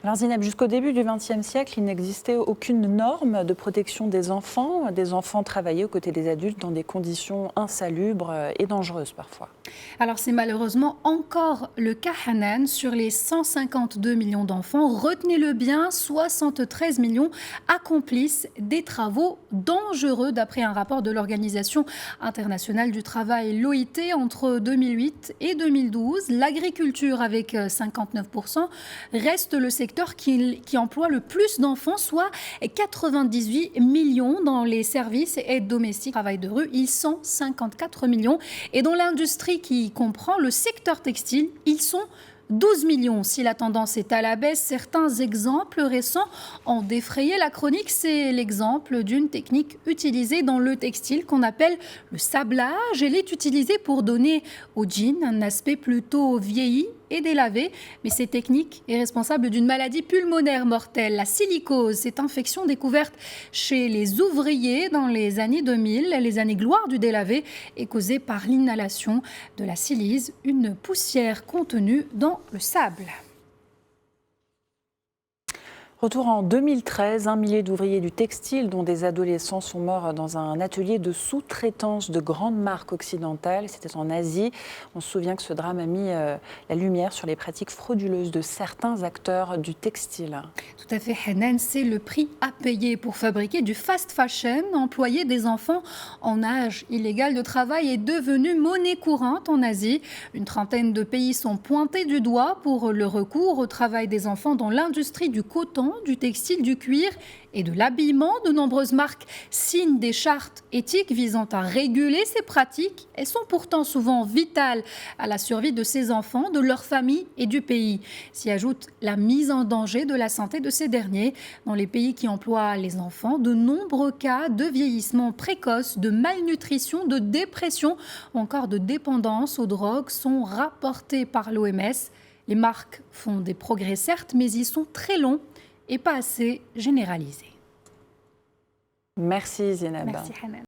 Alors Zineb, jusqu'au début du XXe siècle, il n'existait aucune norme de protection des enfants. Des enfants travaillaient aux côtés des adultes dans des conditions insalubres et dangereuses parfois. Alors c'est malheureusement encore le cas, Hanan. Sur les 152 millions d'enfants, retenez-le bien, 73 millions accomplissent des travaux dangereux d'après un rapport de l'Organisation internationale du travail, l'OIT, entre 2008 et 2012. L'agriculture, avec 59%, reste le secteur qui emploie le plus d'enfants, soit 98 millions dans les services et aides domestiques, travail de rue, ils sont 54 millions. Et dans l'industrie qui comprend le secteur textile, ils sont 12 millions. Si la tendance est à la baisse, certains exemples récents ont défrayé la chronique. C'est l'exemple d'une technique utilisée dans le textile qu'on appelle le sablage. Elle est utilisée pour donner au jean un aspect plutôt vieilli et délavé. Mais cette technique est responsable d'une maladie pulmonaire mortelle, la silicose. Cette infection découverte chez les ouvriers dans les années 2000, les années gloire du délavé, est causée par l'inhalation de la silice, une poussière contenue dans le sable. Retour en 2013, un millier d'ouvriers du textile, dont des adolescents, sont morts dans un atelier de sous-traitance de grandes marques occidentales. C'était en Asie. On se souvient que ce drame a mis la lumière sur les pratiques frauduleuses de certains acteurs du textile. Tout à fait, Hanan, c'est le prix à payer pour fabriquer du fast fashion. Employer des enfants en âge illégal de travail est devenu monnaie courante en Asie. Une trentaine de pays sont pointés du doigt pour le recours au travail des enfants dans l'industrie du coton, du textile, du cuir et de l'habillement. De nombreuses marques signent des chartes éthiques visant à réguler ces pratiques. Elles sont pourtant souvent vitales à la survie de ces enfants, de leur famille et du pays. S'y ajoute la mise en danger de la santé de ces derniers. Dans les pays qui emploient les enfants, de nombreux cas de vieillissement précoce, de malnutrition, de dépression ou encore de dépendance aux drogues sont rapportés par l'OMS. Les marques font des progrès certes, mais ils sont très longs et pas assez généralisés. Merci Zineb. Merci Hanan.